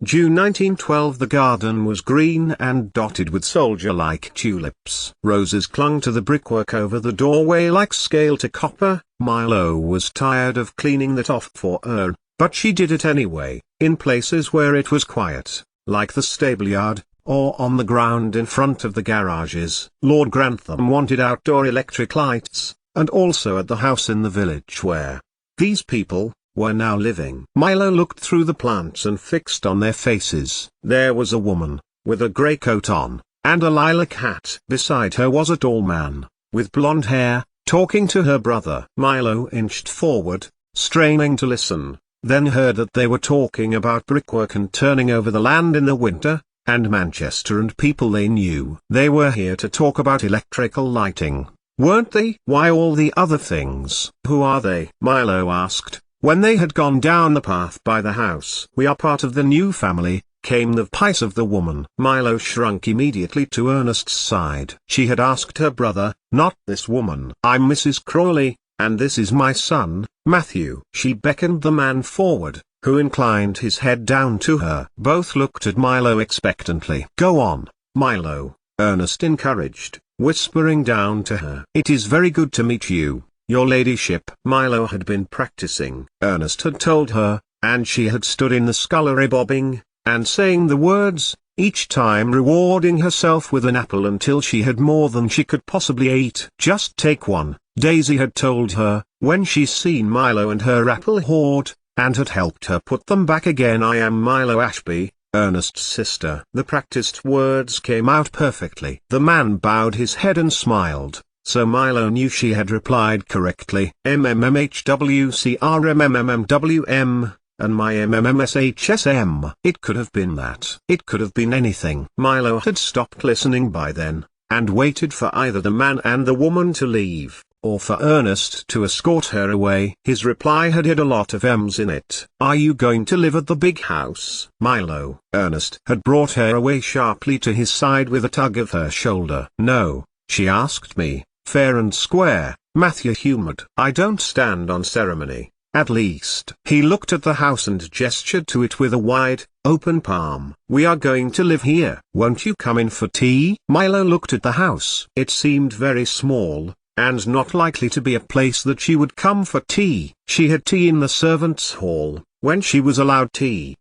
June 1912. The garden was green and dotted with soldier-like tulips. Roses clung to the brickwork over the doorway like scale to copper. Milo was tired of cleaning that off for her, but she did it anyway, in places where it was quiet, like the stable-yard, or on the ground in front of the garages. Lord Grantham wanted outdoor electric lights, and also at the house in the village where these people were now living. Milo looked through the plants and fixed on their faces. There was a woman, with a grey coat on, and a lilac hat. Beside her was a tall man, with blonde hair, talking to her brother. Milo inched forward, straining to listen, then heard that they were talking about brickwork and turning over the land in the winter, and Manchester and people they knew. They were here to talk about electrical lighting, weren't they? Why all the other things? Who are they? Milo asked, when they had gone down the path by the house. We are part of the new family, came the voice of the woman. Milo shrunk immediately to Ernest's side. She had asked her brother, not this woman. I'm Mrs. Crawley, and this is my son, Matthew. She beckoned the man forward, who inclined his head down to her. Both looked at Milo expectantly. Go on, Milo, Ernest encouraged, whispering down to her. It is very good to meet you, your ladyship. Milo had been practicing. Ernest had told her, and she had stood in the scullery bobbing, and saying the words, each time rewarding herself with an apple until she had more than she could possibly eat. Just take one, Daisy had told her, when she's seen Milo and her apple hoard, and had helped her put them back again. I am Milo Ashby, Ernest's sister. The practiced words came out perfectly. The man bowed his head and smiled, so Milo knew she had replied correctly. MMMHWCRMMMWM, and my MMMSHSM. It could have been that. It could have been anything. Milo had stopped listening by then, and waited for either the man and the woman to leave, or for Ernest to escort her away. His reply had a lot of M's in it. Are you going to live at the big house? Milo. Ernest had brought her away sharply to his side with a tug of her shoulder. No, she asked me, fair and square, Matthew humoured. I don't stand on ceremony, at least. He looked at the house and gestured to it with a wide, open palm. We are going to live here. Won't you come in for tea? Milo looked at the house. It seemed very small, and not likely to be a place that she would come for tea. She had tea in the servants' hall, when she was allowed tea.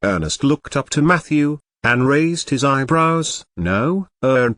Ernest looked up to Matthew, and raised his eyebrows. No,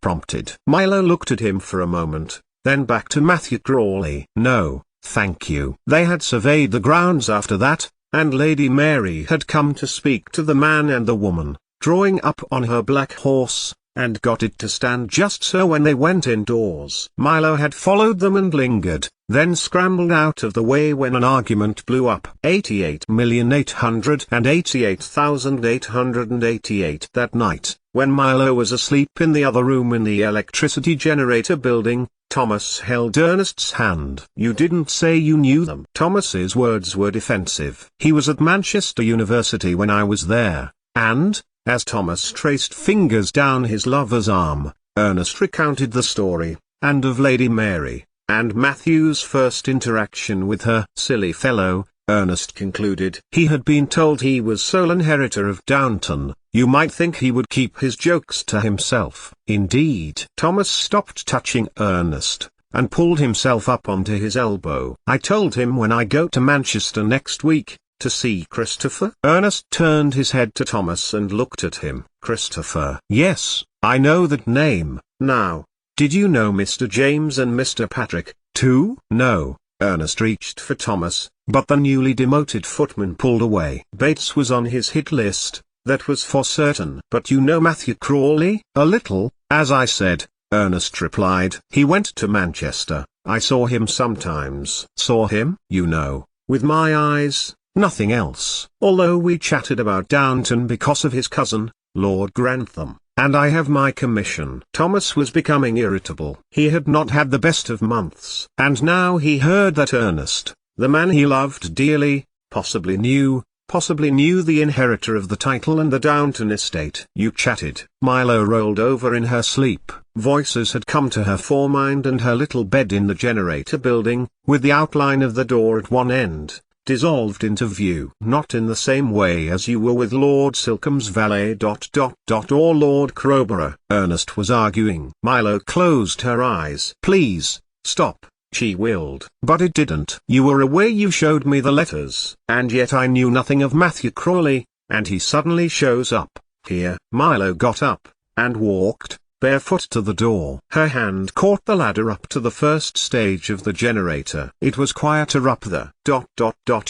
prompted. Milo looked at him for a moment, then back to Matthew Crawley. No, thank you. They had surveyed the grounds after that, and Lady Mary had come to speak to the man and the woman, drawing up on her black horse, and got it to stand just so when they went indoors. Milo had followed them and lingered, then scrambled out of the way when an argument blew up. 88,888,888 that night, when Milo was asleep in the other room in the electricity generator building, Thomas held Ernest's hand. You didn't say you knew them. Thomas's words were defensive. He was at Manchester University when I was there, and, as Thomas traced fingers down his lover's arm, Ernest recounted the story, and of Lady Mary, and Matthew's first interaction with her. Silly fellow, Ernest concluded. He had been told he was sole inheritor of Downton. You might think he would keep his jokes to himself. Indeed. Thomas stopped touching Ernest, and pulled himself up onto his elbow. I told him when I go to Manchester next week, to see Christopher. Ernest turned his head to Thomas and looked at him. Christopher. Yes, I know that name. Now, did you know Mr. James and Mr. Patrick, too? No. Ernest reached for Thomas, but the newly demoted footman pulled away. Bates was on his hit list, that was for certain. But you know Matthew Crawley? A little, as I said, Ernest replied. He went to Manchester. I saw him sometimes. Saw him? You know, with my eyes. Nothing else. Although we chatted about Downton because of his cousin, Lord Grantham, and I have my commission. Thomas was becoming irritable. He had not had the best of months. And now he heard that Ernest, the man he loved dearly, possibly knew the inheritor of the title and the Downton estate. You chatted. Milo rolled over in her sleep. Voices had come to her foremind, and her little bed in the generator building, with the outline of the door at one end, dissolved into view. Not in the same way as you were with Lord Silcombe's valet. Or Lord Crowborough, Ernest was arguing. Milo closed her eyes. Please, stop, she willed. But it didn't. You were away, you showed me the letters. And yet I knew nothing of Matthew Crawley, and he suddenly shows up here. Milo got up, and walked, barefoot to the door. Her hand caught the ladder up to the first stage of the generator. It was quieter up there.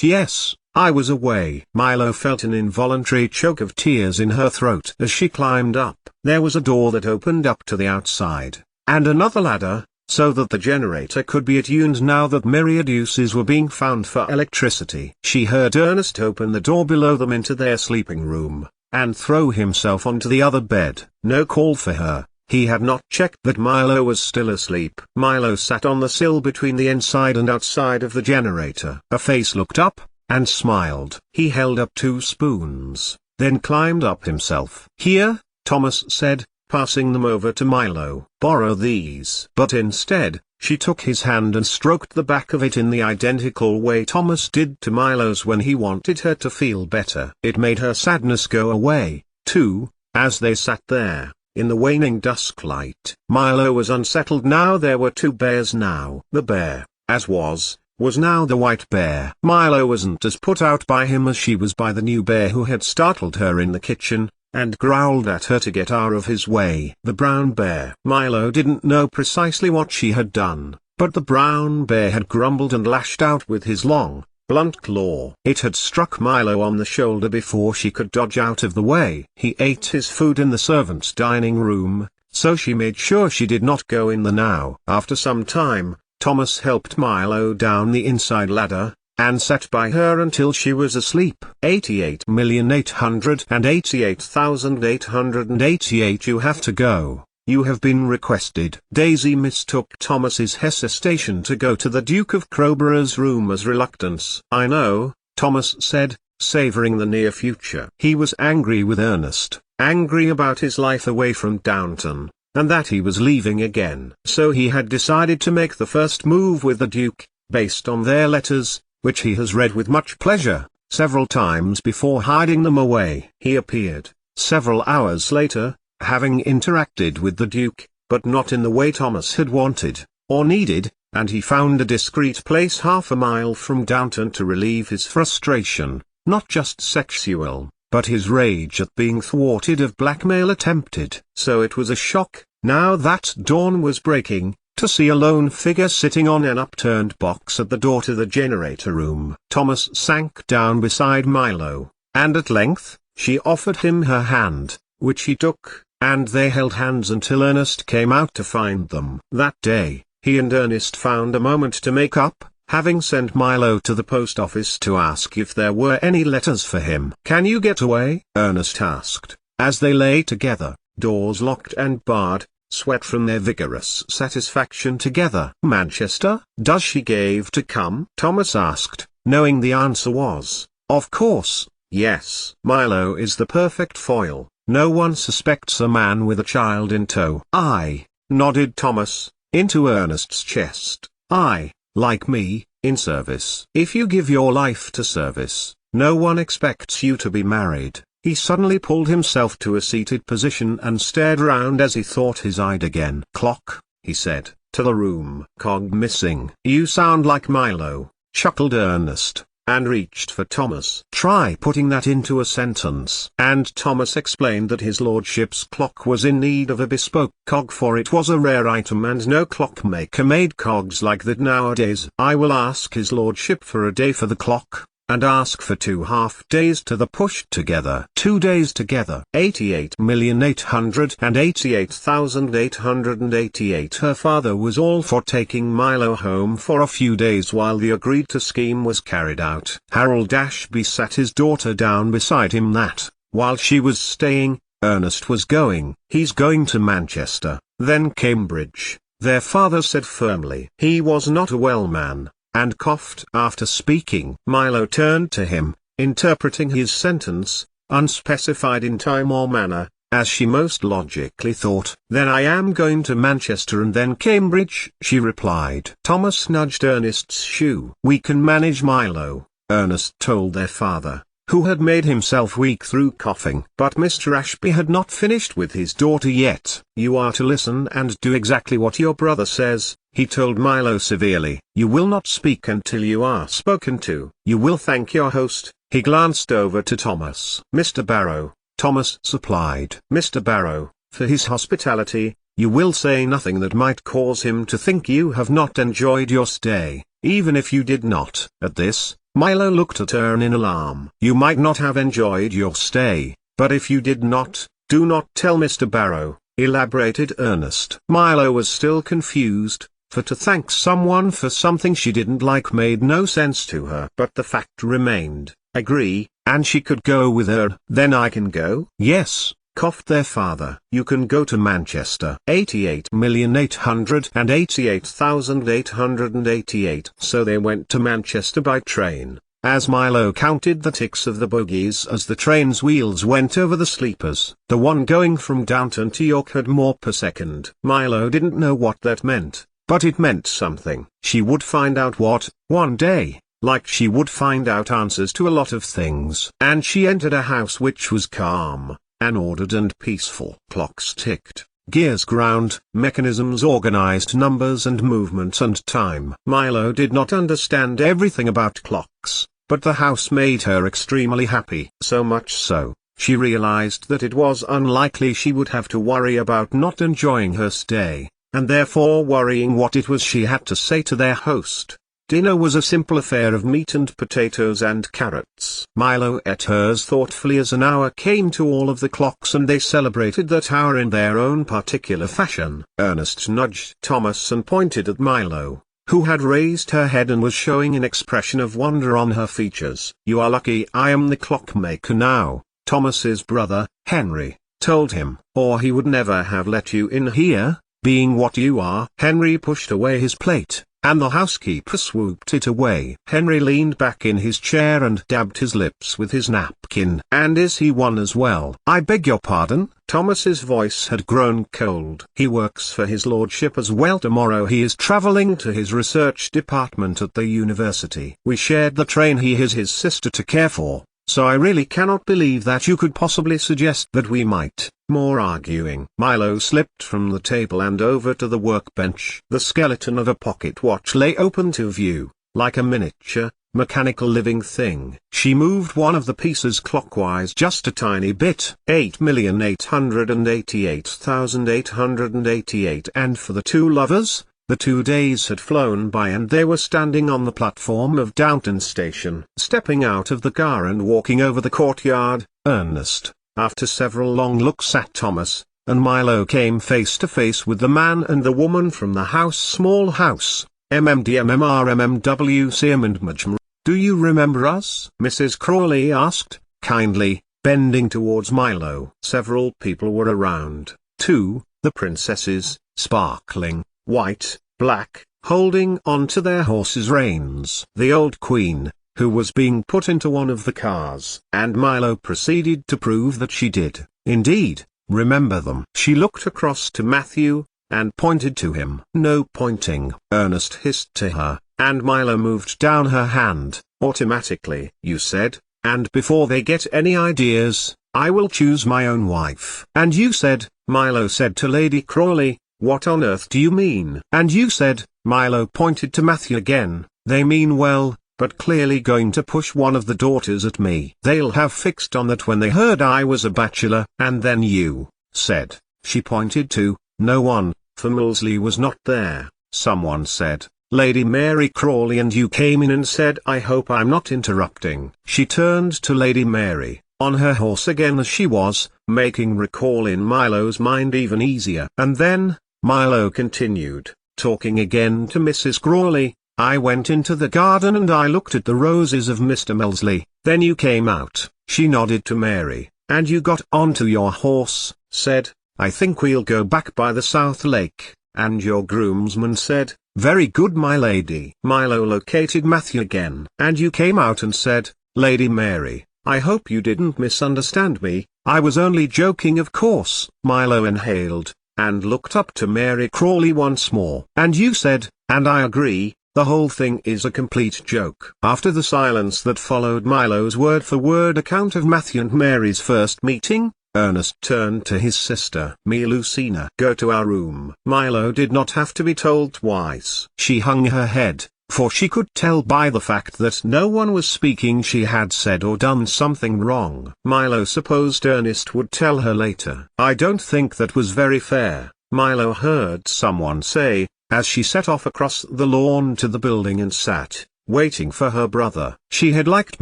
Yes, I was away. Milo felt an involuntary choke of tears in her throat as she climbed up. There was a door that opened up to the outside, and another ladder, so that the generator could be attuned now that myriad uses were being found for electricity. She heard Ernest open the door below them into their sleeping room, and throw himself onto the other bed. No call for her. He had not checked that Milo was still asleep. Milo sat on the sill between the inside and outside of the generator. A face looked up, and smiled. He held up 2 spoons, then climbed up himself. Here, Thomas said, passing them over to Milo. Borrow these. But instead, she took his hand and stroked the back of it in the identical way Thomas did to Milo's when he wanted her to feel better. It made her sadness go away, too, as they sat there, in the waning dusk light. Milo was unsettled now. There were 2 bears now. The bear, as was now the white bear. Milo wasn't as put out by him as she was by the new bear who had startled her in the kitchen, and growled at her to get out of his way. The brown bear. Milo didn't know precisely what she had done, but the brown bear had grumbled and lashed out with his long, blunt claw. It had struck Milo on the shoulder before she could dodge out of the way. He ate his food in the servants' dining room, so she made sure she did not go in there now. After some time, Thomas helped Milo down the inside ladder, and sat by her until she was asleep. 88,888,888. You have to go. You have been requested. Daisy mistook Thomas's hesitation to go to the Duke of Crowborough's room as reluctance. I know, Thomas said, savouring the near future. He was angry with Ernest, angry about his life away from Downton, and that he was leaving again. So he had decided to make the first move with the Duke, based on their letters, which he has read with much pleasure, several times before hiding them away. He appeared, several hours later, having interacted with the Duke, but not in the way Thomas had wanted, or needed, and he found a discreet place half a mile from Downton to relieve his frustration, not just sexual, but his rage at being thwarted of blackmail attempted. So it was a shock, now that dawn was breaking, to see a lone figure sitting on an upturned box at the door to the generator room. Thomas sank down beside Milo, and at length, she offered him her hand, which he took, and they held hands until Ernest came out to find them. That day, he and Ernest found a moment to make up, having sent Milo to the post office to ask if there were any letters for him. Can you get away? Ernest asked, as they lay together, doors locked and barred, sweat from their vigorous satisfaction together. Manchester? Does she gave to come? Thomas asked, knowing the answer was, of course, yes. Milo is the perfect foil. No one suspects a man with a child in tow. I, nodded Thomas, into Ernest's chest. I, like me, in service. If you give your life to service, no one expects you to be married. He suddenly pulled himself to a seated position and stared round as he thought his eyed again. Clock, he said, to the room. Cog missing. You sound like Milo, chuckled Ernest, and reached for Thomas. Try putting that into a sentence. And Thomas explained that his lordship's clock was in need of a bespoke cog, for it was a rare item and no clockmaker made cogs like that nowadays. I will ask his lordship for a day for the clock, and ask for 2 half-days to the pushed together. 2 days together. 88,888,888. Her father was all for taking Milo home for a few days while the agreed-to scheme was carried out. Harold Ashby sat his daughter down beside him that, while she was staying, Ernest was going. He's going to Manchester, then Cambridge, their father said firmly. He was not a well man, and coughed after speaking. Milo turned to him, interpreting his sentence, unspecified in time or manner, as she most logically thought. Then I am going to Manchester and then Cambridge, she replied. Thomas nudged Ernest's shoe. We can manage Milo, Ernest told their father, who had made himself weak through coughing. But Mr. Ashby had not finished with his daughter yet. "You are to listen and do exactly what your brother says," he told Milo severely. "You will not speak until you are spoken to. You will thank your host." He glanced over to Thomas. "Mr. Barrow," Thomas supplied. "Mr. Barrow, for his hospitality, you will say nothing that might cause him to think you have not enjoyed your stay, even if you did not." At this, Milo looked at Ern in alarm. "You might not have enjoyed your stay, but if you did not, do not tell Mr. Barrow," elaborated Ernest. Milo was still confused, for to thank someone for something she didn't like made no sense to her. But the fact remained, "Agree, and she could go with her." "Then I can go?" "Yes," coughed their father. "You can go to Manchester." 88,888,888. So they went to Manchester by train. As Milo counted the ticks of the bogies as the train's wheels went over the sleepers, the one going from Downton to York had more per second. Milo didn't know what that meant, but it meant something. She would find out what, one day, like she would find out answers to a lot of things. And she entered a house which was calm, and ordered and peaceful. Clocks ticked, gears ground, mechanisms organized numbers and movement and time. Milo did not understand everything about clocks, but the house made her extremely happy. So much so, she realized that it was unlikely she would have to worry about not enjoying her stay, and therefore worrying what it was she had to say to their host. Dinner was a simple affair of meat and potatoes and carrots. Milo ate hers thoughtfully as an hour came to all of the clocks, and they celebrated that hour in their own particular fashion. Ernest nudged Thomas and pointed at Milo, who had raised her head and was showing an expression of wonder on her features. "You are lucky I am the clockmaker now," Thomas's brother, Henry, told him, "or he would never have let you in here, being what you are." Henry pushed away his plate, and the housekeeper swooped it away. Henry leaned back in his chair and dabbed his lips with his napkin. "And is he one as well?" "I beg your pardon?" Thomas's voice had grown cold. "He works for his lordship as well. Tomorrow he is travelling to his research department at the university. We shared the train. He has his sister to care for, so I really cannot believe that you could possibly suggest that we might." More arguing. Milo slipped from the table and over to the workbench. The skeleton of a pocket watch lay open to view, like a miniature, mechanical living thing. She moved one of the pieces clockwise just a tiny bit. 8,888,888. And for the two lovers, the 2 days had flown by and they were standing on the platform of Downton station. Stepping out of the car and walking over the courtyard, Ernest, after several long looks at Thomas, and Milo came face to face with the man and the woman from the house. Small house, MMDMMRMMWCM. "Do you remember us?" Mrs. Crawley asked, kindly, bending towards Milo. Several people were around, too, the princesses, sparkling, white, black, holding on to their horses' reins. The old queen, who was being put into one of the cars. And Milo proceeded to prove that she did, indeed, remember them. She looked across to Matthew, and pointed to him. "No pointing," Ernest hissed to her, and Milo moved down her hand, automatically. "You said, and before they get any ideas, I will choose my own wife." "And you said," Milo said to Lady Crawley, "what on earth do you mean?" "And you said," Milo pointed to Matthew again, "they mean well, but clearly going to push one of the daughters at me. They'll have fixed on that when they heard I was a bachelor." "And then you said," she pointed to, no one, for Millsley was not there. "Someone said, Lady Mary Crawley, and you came in and said, 'I hope I'm not interrupting.'" She turned to Lady Mary, on her horse again as she was, making recall in Milo's mind even easier. "And then," Milo continued, talking again to Mrs. Crawley, "I went into the garden and I looked at the roses of Mr. Millsley. Then you came out." She nodded to Mary, "and you got onto your horse, said, 'I think we'll go back by the South Lake,' and your groomsman said, 'Very good, my lady.'" Milo located Matthew again. "And you came out and said, 'Lady Mary, I hope you didn't misunderstand me, I was only joking of course.'" Milo inhaled, and looked up to Mary Crawley once more. "And you said, 'And I agree, The whole thing is a complete joke." After the silence that followed Milo's word-for-word account of Matthew and Mary's first meeting, Ernest turned to his sister. "Me Lucina, go to our room." Milo did not have to be told twice. She hung her head, for she could tell by the fact that no one was speaking she had said or done something wrong. Milo supposed Ernest would tell her later. "I don't think that was very fair," Milo heard someone say, as she set off across the lawn to the building and sat, waiting for her brother. She had liked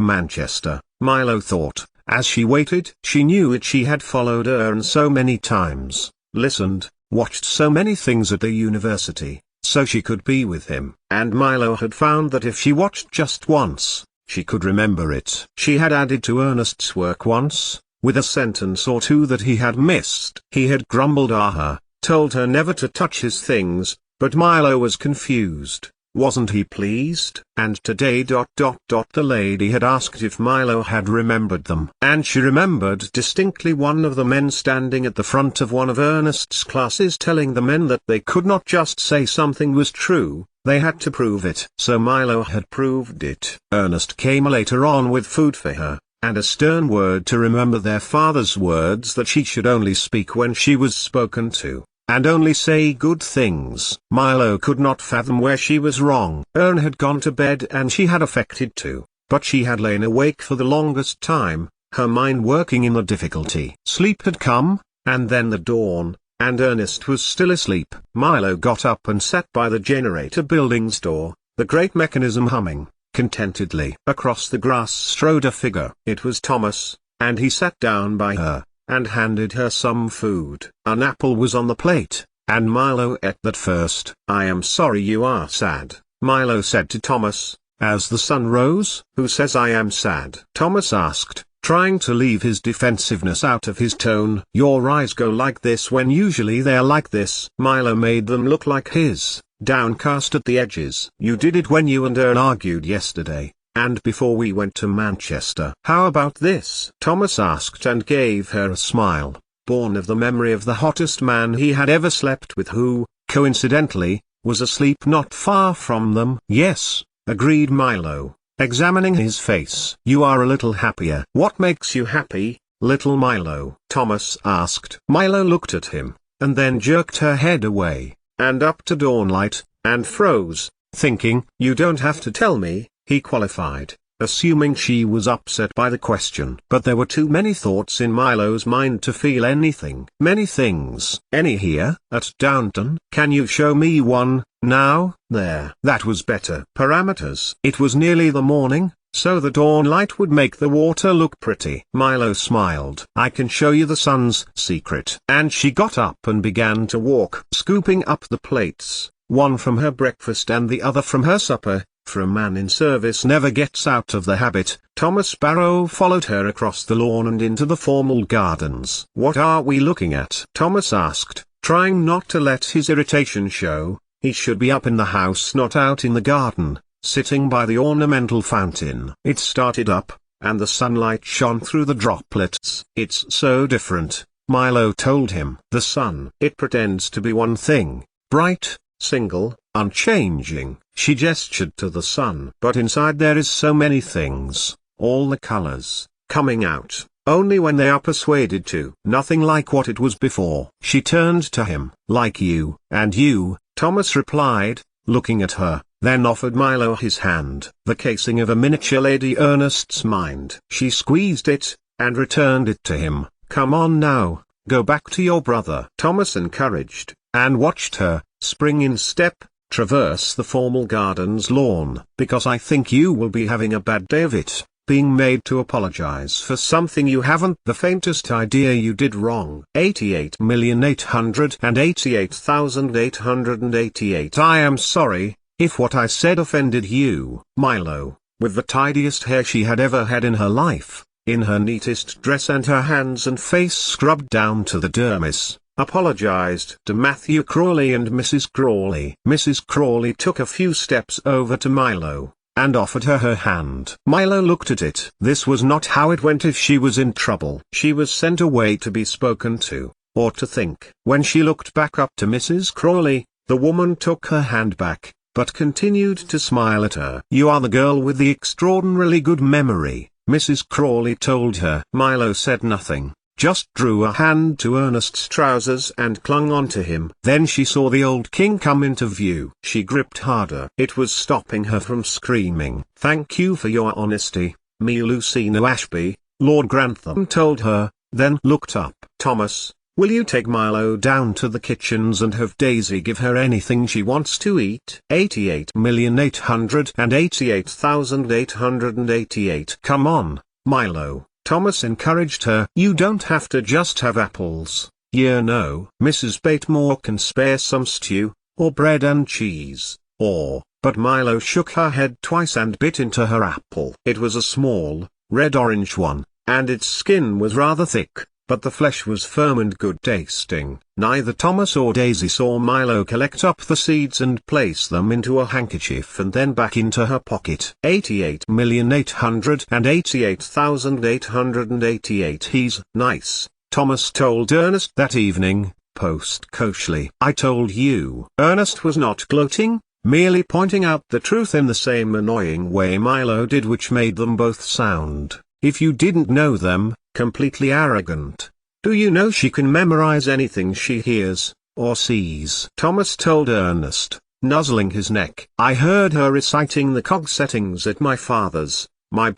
Manchester, Milo thought. As she waited, she knew it. She had followed Ern so many times, listened, watched so many things at the university, so she could be with him. And Milo had found that if she watched just once, she could remember it. She had added to Ernest's work once, with a sentence or two that he had missed. He had grumbled at her, told her never to touch his things, but Milo was confused. Wasn't he pleased? And today the lady had asked if Milo had remembered them. And she remembered distinctly one of the men standing at the front of one of Ernest's classes telling the men that they could not just say something was true, they had to prove it. So Milo had proved it. Ernest came later on with food for her, and a stern word to remember their father's words that she should only speak when she was spoken to, and only say good things. Milo could not fathom where she was wrong. Ern had gone to bed and she had affected to, but she had lain awake for the longest time, her mind working in the difficulty. Sleep had come, and then the dawn, and Ernest was still asleep. Milo got up and sat by the generator building's door, the great mechanism humming contentedly. Across the grass strode a figure. It was Thomas, and he sat down by her, and handed her some food. An apple was on the plate, and Milo ate that first. "I am sorry you are sad," Milo said to Thomas, as the sun rose. "Who says I am sad?" Thomas asked, trying to leave his defensiveness out of his tone. "Your eyes go like this when usually they're like this." Milo made them look like his, downcast at the edges. "You did it when you and Ern argued yesterday, and before we went to Manchester." "How about this?" Thomas asked, and gave her a smile, born of the memory of the hottest man he had ever slept with, who, coincidentally, was asleep not far from them. "Yes," agreed Milo, examining his face. "You are a little happier." "What makes you happy, little Milo?" Thomas asked. Milo looked at him, and then jerked her head away, and up to dawnlight, and froze, thinking. "You don't have to tell me," he qualified, assuming she was upset by the question. But there were too many thoughts in Milo's mind to feel anything. "Many things." "Any here, at Downton?" "Can you show me one, now?" "There." That was better. Parameters. It was nearly the morning, so the dawn light would make the water look pretty. Milo smiled. "I can show you the sun's secret." And she got up and began to walk, scooping up the plates, one from her breakfast and the other from her supper. For a man in service never gets out of the habit. Thomas Barrow followed her across the lawn and into the formal gardens. "What are we looking at?" Thomas asked, trying not to let his irritation show. He should be up in the house, not out in the garden, sitting by the ornamental fountain. It started up, and the sunlight shone through the droplets. "It's so different," Milo told him. "The sun. It pretends to be one thing, bright, single, unchanging." She gestured to the sun. "But inside there is so many things, all the colors, coming out, only when they are persuaded to. Nothing like what it was before." She turned to him. "Like you." "And you," Thomas replied, looking at her, then offered Milo his hand. The casing of a miniature Lady Ernest's mind. She squeezed it, and returned it to him. "Come on now, go back to your brother." Thomas encouraged, and watched her, spring in step, traverse the formal gardens lawn. "Because I think you will be having a bad day of it, being made to apologize for something you haven't the faintest idea you did wrong." 88,888,888. "I am sorry, if what I said offended you." Milo, with the tidiest hair she had ever had in her life, in her neatest dress and her hands and face scrubbed down to the dermis, apologized to Matthew Crawley and Mrs. Crawley. Mrs. Crawley took a few steps over to Milo, and offered her her hand. Milo looked at it. This was not how it went if she was in trouble. She was sent away to be spoken to, or to think. When she looked back up to Mrs. Crawley, the woman took her hand back, but continued to smile at her. "You are the girl with the extraordinarily good memory," Mrs. Crawley told her. Milo said nothing, just drew a hand to Ernest's trousers and clung onto him. Then she saw the old king come into view. She gripped harder. It was stopping her from screaming. "Thank you for your honesty, me Lucina Ashby," Lord Grantham told her, then looked up. "Thomas, will you take Milo down to the kitchens and have Daisy give her anything she wants to eat?" 88,888,888. "Come on, Milo," Thomas encouraged her. "You don't have to just have apples, you know. Mrs. Batemore can spare some stew, or bread and cheese, or—" But Milo shook her head twice and bit into her apple. It was a small, red-orange one, and its skin was rather thick, but the flesh was firm and good tasting. Neither Thomas or Daisy saw Milo collect up the seeds and place them into a handkerchief and then back into her pocket. 88,888,888. "He's nice," Thomas told Ernest that evening, post-coachly. "I told you." Ernest was not gloating, merely pointing out the truth in the same annoying way Milo did, which made them both sound, if you didn't know them, completely arrogant. "Do you know she can memorize anything she hears, or sees?" Thomas told Ernest, nuzzling his neck. "I heard her reciting the cog settings at my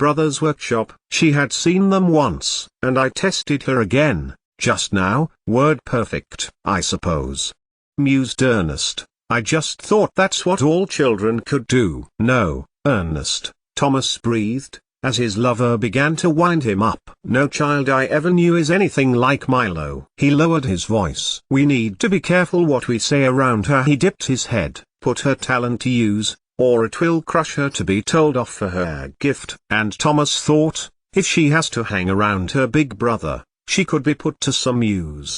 brother's workshop. She had seen them once, and I tested her again, just now, word perfect." "I suppose," mused Ernest, "I just thought that's what all children could do." "No, Ernest," Thomas breathed, as his lover began to wind him up. "No child I ever knew is anything like Milo." He lowered his voice. "We need to be careful what we say around her." He dipped his head. "Put her talent to use, or it will crush her to be told off for her gift." And Thomas thought, if she has to hang around her big brother, she could be put to some use.